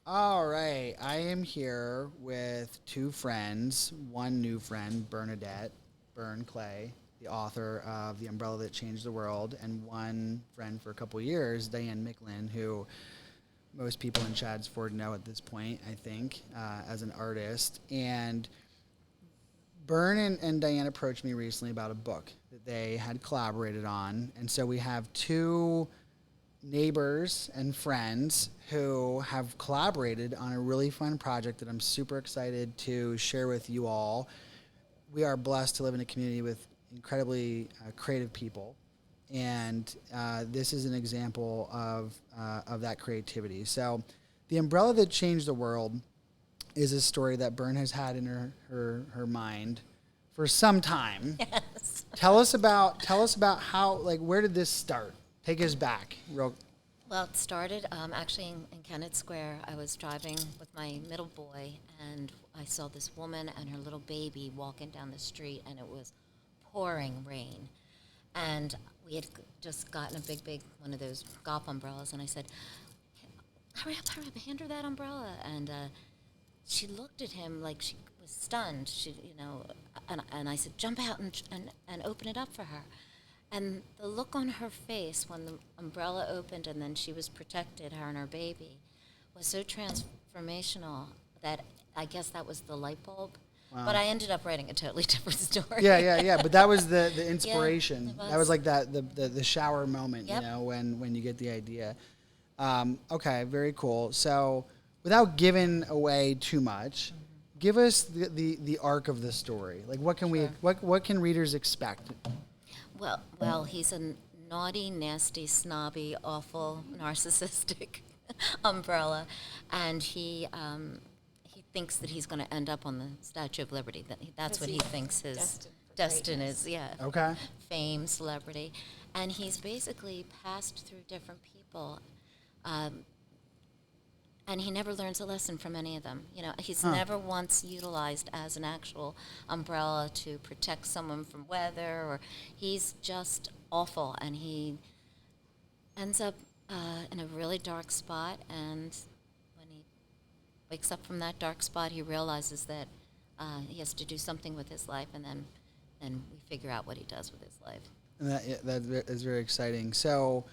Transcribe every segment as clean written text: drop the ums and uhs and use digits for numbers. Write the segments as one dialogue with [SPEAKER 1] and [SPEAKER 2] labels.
[SPEAKER 1] All right, I am here with two friends. One new friend, Bern Clay, the author of The Umbrella That Changed the World, and one friend for a couple years, Diane Micklin, who most people in Chadsford know at this point, I think, as an artist. And Bern and Diane approached me recently about a book that they had collaborated on, and so we have two neighbors and friends who have collaborated on a really fun project that I'm super excited to share with you all. We are blessed to live in a community with incredibly creative people, and this is an example of that creativity. So, the umbrella that changed the world is a story that Bern has had in her mind for some time.
[SPEAKER 2] Yes.
[SPEAKER 1] Tell us about how, like, where did this start? Take us back real.
[SPEAKER 2] Well, it started actually in Kennett Square. I was driving with my middle boy, and I saw this woman and her little baby walking down the street, and it was pouring rain. And we had just gotten a big one of those golf umbrellas, and I said, hurry up, hand her that umbrella. And she looked at him like she was stunned. And I said, jump out and open it up for her. And the look on her face when the umbrella opened and then she was protected, her and her baby, was so transformational that I guess that was the light bulb.
[SPEAKER 1] Wow.
[SPEAKER 2] But I ended up writing a totally different story.
[SPEAKER 1] Yeah. But that was the inspiration.
[SPEAKER 2] it was.
[SPEAKER 1] That was like the shower moment,
[SPEAKER 2] Yep.
[SPEAKER 1] when you get the idea. Okay, very cool. So, without giving away too much, give us the arc of the story. Like, what can
[SPEAKER 2] Sure.
[SPEAKER 1] what can readers expect?
[SPEAKER 2] Well, he's a naughty, nasty, snobby, awful, narcissistic umbrella, and he thinks that he's going to end up on the Statue of Liberty. That's what he thinks his destiny is. Yeah.
[SPEAKER 1] Okay.
[SPEAKER 2] Fame, celebrity, and he's basically passed through different people. And he never learns a lesson from any of them. He's never once utilized as an actual umbrella to protect someone from weather, or he's just awful, and he ends up in a really dark spot, and when he wakes up from that dark spot, he realizes that he has to do something with his life, and then we figure out what he does with his life.
[SPEAKER 1] And that is very exciting. So,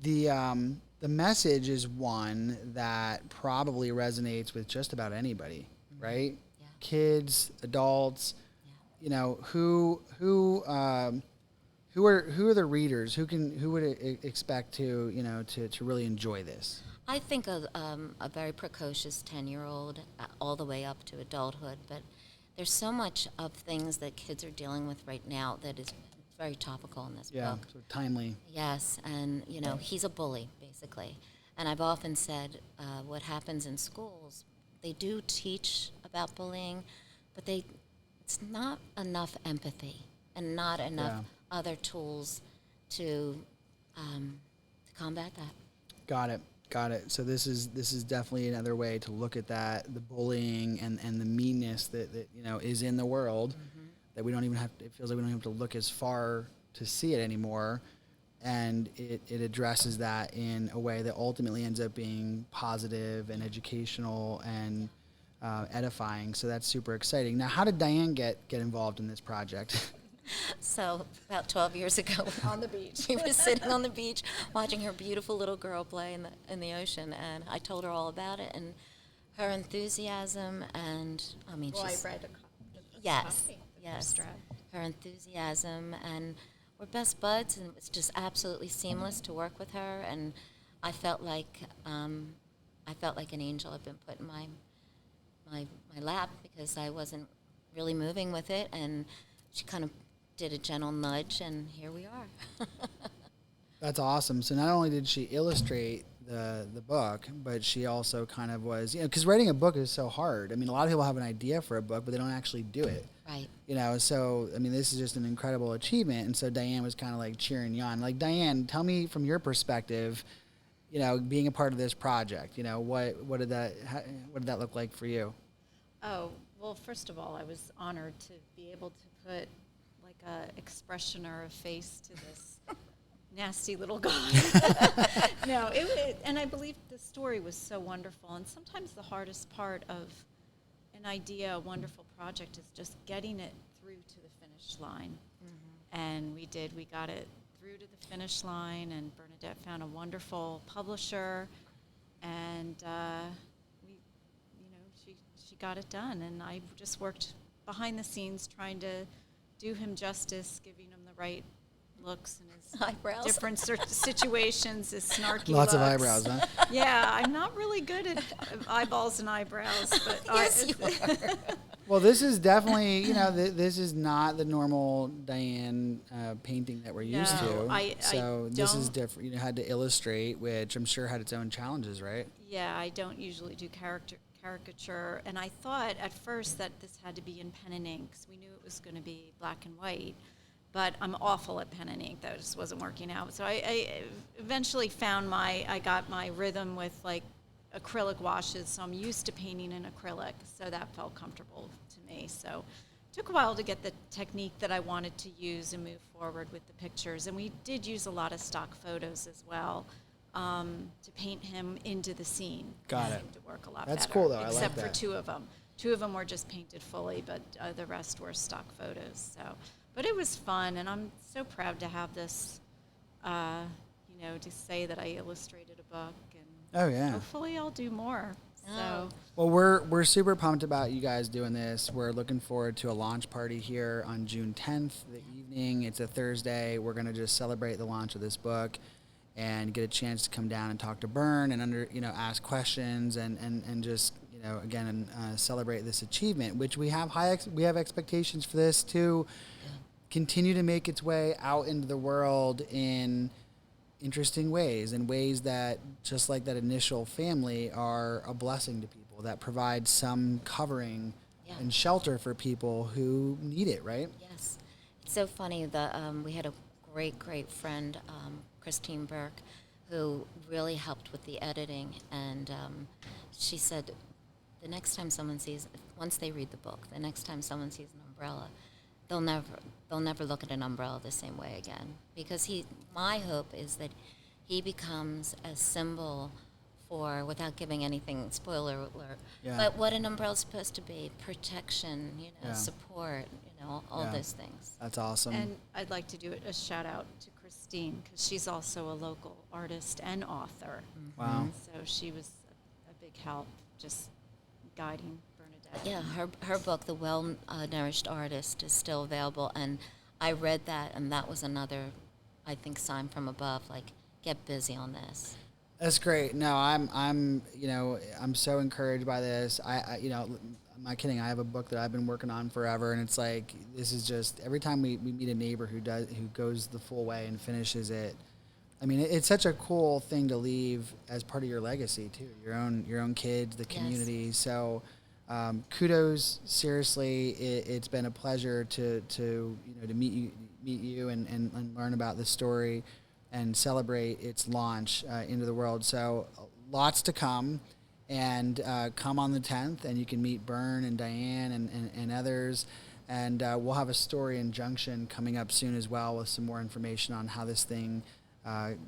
[SPEAKER 1] the message is one that probably resonates with just about anybody, right?
[SPEAKER 2] Yeah.
[SPEAKER 1] Kids, adults.
[SPEAKER 2] Yeah.
[SPEAKER 1] Who are the readers? Who would expect to really enjoy this?
[SPEAKER 2] I think a very precocious 10-year-old all the way up to adulthood, but there's so much of things that kids are dealing with right now that is very topical in this book.
[SPEAKER 1] So timely.
[SPEAKER 2] Yes, and he's a bully basically, and I've often said what happens in schools, they do teach about bullying, but it's not enough empathy and not enough other tools to combat that.
[SPEAKER 1] Got it. So this is definitely another way to look at that, the bullying and the meanness that is in the world. That we don't even have. It feels like we don't have to look as far to see it anymore, and it addresses that in a way that ultimately ends up being positive and educational and edifying. So that's super exciting. Now, how did Diane get involved in this project?
[SPEAKER 2] So about 12 years ago,
[SPEAKER 3] On the beach.
[SPEAKER 2] we were sitting on the beach watching her beautiful little girl play in the ocean, and I told her all about it and her enthusiasm, and
[SPEAKER 3] Well,
[SPEAKER 2] she's
[SPEAKER 3] I read
[SPEAKER 2] yes,
[SPEAKER 3] copy.
[SPEAKER 2] yes,
[SPEAKER 3] Strad.
[SPEAKER 2] her enthusiasm, and we're best buds, and it was just absolutely seamless to work with her, and I felt like an angel had been put in my lap because I wasn't really moving with it, and she kind of did a gentle nudge, and here we are.
[SPEAKER 1] That's awesome. So not only did she illustrate the book, but she also kind of was, because writing a book is so hard. I mean, a lot of people have an idea for a book, but they don't actually do it.
[SPEAKER 2] Right.
[SPEAKER 1] So, I mean, this is just an incredible achievement. And so Diane was kind of like cheering you on. Like, Diane, tell me from your perspective, being a part of this project, what did that look like for you?
[SPEAKER 3] Oh, well, first of all, I was honored to be able to put like a expression or a face to this nasty little guy. No, and I believe the story was so wonderful. And sometimes the hardest part of an idea, a wonderful project, is just getting it through to the finish line. And we did. We got it through to the finish line, and Bernadette found a wonderful publisher, and she got it done. And I just worked behind the scenes trying to do him justice, giving him the right looks and his
[SPEAKER 2] Eyebrows.
[SPEAKER 3] different situations, his snarky
[SPEAKER 1] Lots of
[SPEAKER 3] looks.
[SPEAKER 1] eyebrows, huh?
[SPEAKER 3] Yeah, I'm not really good at eyeballs and eyebrows, but
[SPEAKER 2] Yes, you are.
[SPEAKER 1] Well, this is definitely, this is not the normal Diane painting that we're used
[SPEAKER 3] No,
[SPEAKER 1] to. So this is
[SPEAKER 3] don't-
[SPEAKER 1] different. You had to illustrate, which I'm sure had its own challenges, right?
[SPEAKER 3] Yeah, I don't usually do caricature, and I thought at first that this had to be in pen and ink, 'cause we knew it was going to be black and white, but I'm awful at pen and ink. That just wasn't working out. So I eventually found I got my rhythm with like acrylic washes, so I'm used to painting in acrylic, so that felt comfortable to me. So it took a while to get the technique that I wanted to use and move forward with the pictures, and we did use a lot of stock photos as well. To paint him into the scene.
[SPEAKER 1] Got it.
[SPEAKER 3] Seemed to work a lot
[SPEAKER 1] That's
[SPEAKER 3] better.
[SPEAKER 1] cool, though. I like
[SPEAKER 3] Except for
[SPEAKER 1] that.
[SPEAKER 3] two of them. Two of them were just painted fully, but the rest were stock photos. So, but it was fun, and I'm so proud to have this. To say that I illustrated a book, and
[SPEAKER 1] Oh, yeah.
[SPEAKER 3] hopefully I'll do more. So.
[SPEAKER 1] Well, we're super pumped about you guys doing this. We're looking forward to a launch party here on June 10th, the evening. It's a Thursday. We're going to just celebrate the launch of this book and get a chance to come down and talk to Bern and ask questions and just again celebrate this achievement, which we have we have expectations for this to continue to make its way out into the world in interesting ways, and ways that, just like that initial family, are a blessing to people, that provide some covering and shelter for people who need it, right?
[SPEAKER 2] Yes. It's so funny that we had a great friend, Christine Burke, who really helped with the editing, and she said the next time someone sees, once they read the book, the next time someone sees an umbrella, they'll never look at an umbrella the same way again, because my hope is that he becomes a symbol for, without giving anything, spoiler alert, but what an umbrella is supposed to be: protection, support, all those things.
[SPEAKER 1] That's awesome.
[SPEAKER 3] And I'd like to do a shout out to Christine, because she's also a local artist and author.
[SPEAKER 1] Wow.
[SPEAKER 3] So she was a big help, just guiding Bernadette.
[SPEAKER 2] Yeah, her book, The Well-Nourished Artist, is still available, and I read that, and that was another, I think, sign from above, like, get busy on this.
[SPEAKER 1] That's great. No, I'm so encouraged by this. I'm not kidding. I have a book that I've been working on forever, and it's like, this is just, every time we meet a neighbor who goes the full way and finishes it. I mean, it's such a cool thing to leave as part of your legacy too. Your own kids, the community.
[SPEAKER 2] Yes.
[SPEAKER 1] So, kudos. Seriously, it's been a pleasure to meet you and learn about the story and celebrate its launch into the world. So, lots to come. And come on the 10th, and you can meet Bern and Diane and others. And we'll have a story in Junction coming up soon as well, with some more information on how this thing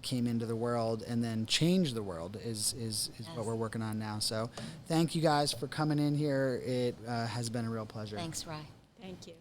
[SPEAKER 1] came into the world and then changed the world is what we're working on now. So thank you guys for coming in here. It has been a real pleasure.
[SPEAKER 2] Thanks, Rye.
[SPEAKER 3] Thank you.